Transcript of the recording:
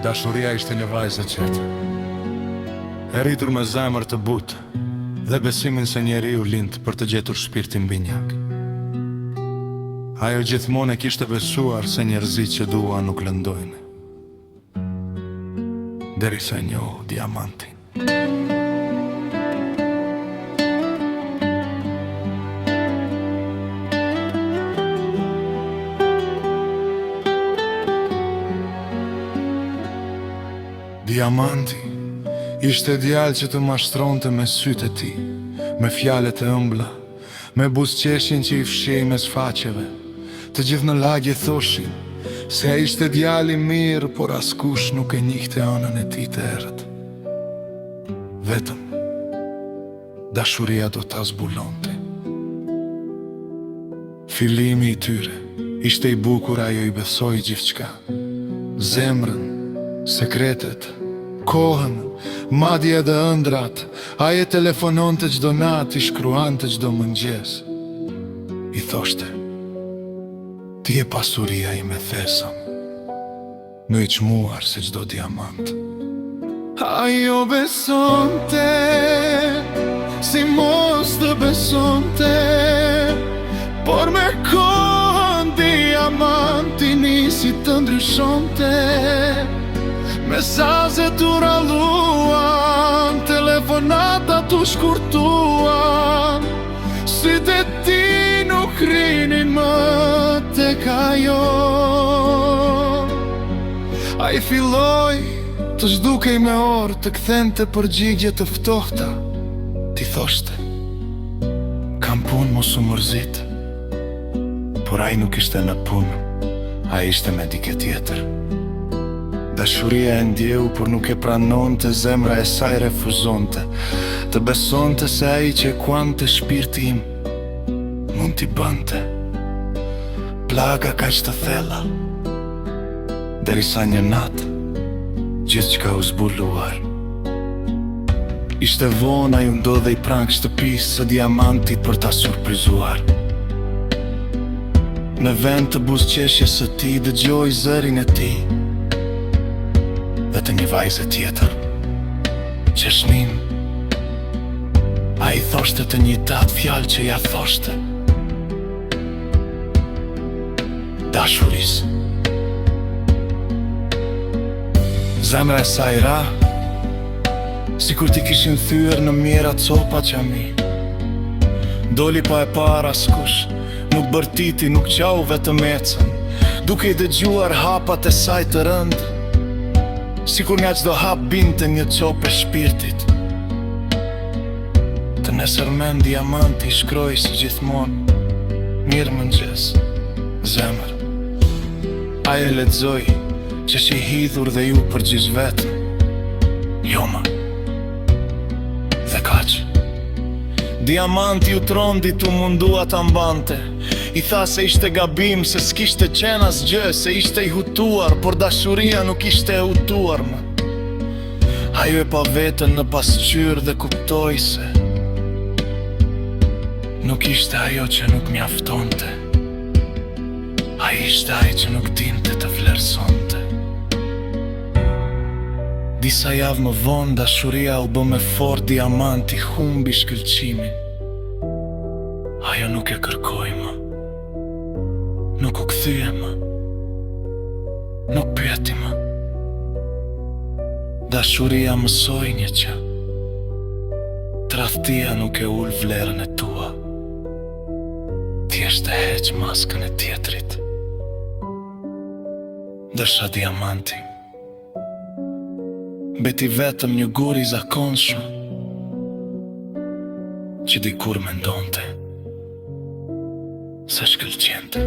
Dashuria ishte një vajzë e qetë, e rritur me zemër të butë dhe besimin se njeriu lind për të gjetur shpirtin binjak. Ajo gjithmonë e kishte besuar se njerëzit që dua nuk lëndojnë, derisa e njohu diamantin. Diamanti ishte djalë që të mashtronte me sytë e tij, me fjalët e ëmbla, me buzëqeshjen që i fshihej mes faqeve. Të gjithë në lagje thoshin se ai ishte djalë i mirë, por askush nuk e njihte anën e tij të errët. Vetëm dashuria do ta zbulonte. Fillimi i tyre ishte i bukur, ajo i besoi gjithçka. Zemrën, sekretet, kohën, madje edhe ëndrat. Ai e telefononte çdo natë, i shkruante çdo mëngjes. I thoshte: ti je pasuria ime thesëm, më i çmuar se çdo diamant. Ajo besonte, si mos të besonte, por me kohën diamanti nisi të ndryshonte. Mesazhet u ralluan, telefonata tu shkurtuan, sytë e ti nuk rinin më tek ajo. Ai filloi të zhdukej me orë, të kthente përgjigje të ftohta. Ti thoshte: kam punë, mos u mërzit. Por ai nuk ishte në punë, ai ishte me dikë tjetër. Dashuria e ndjeu, por nuk e pranonte, zemra e saj refuzonte. Të besonte se ai që kuante shpirti im mund t'i bënte plaga kaq të thella, derisa një natë gjithçka u zbuluar. Ishte vonë, ai u ndodhej pranë shtëpisë së diamantit për ta surprizuar. Në vend të buzëqeshjes së tij dëgjoi zërin e tij dhe të një vajze tjetër. Qeshnin, a i thoshte të njëjtat fjalë që ja thoshte dashurisë. Zemra e saj ra, sikur t'i kishin thyer në mjera copa qami. Doli pa e par askush, nuk bërtiti, nuk qau vetëm ecën, duke i dëgjuar hapat e saj të rëndë, sikur nga çdo hap binte një copë e shpirtit. Të nesërmen diamanti shkroi si gjithmonë: mirë mëngjes, zemër. Ai e lexoi që shi hidhur dhe ju përgjigj vetëm: jo më. Dhe kaq. Diamanti u trondi, tu mundua ta mbante. I tha se ishte gabim, se s'kishte qenë asgjë, se ishte i hutuar, por dashuria nuk ishte e hutuar më. Ajo e pa vetën në pasqyrë dhe kuptoi se nuk ishte ajo që nuk mjaftonte, ai ishte ai që nuk dinte të vlerësonte. Disa javë më vonë dashuria u bë me fort, diamanti humbi shkëlqimin. Ajo nuk e kërkoi më, nuk u kthye më, nuk pyeti më. Dashuria mësoi një që tradhtia nuk e ul vlerën e tua, thjesht e heq maskën e tjetrit. Ndërsa diamanti beti vetëm një gur i zakonshëm që dikur mendonte se shkëlqente.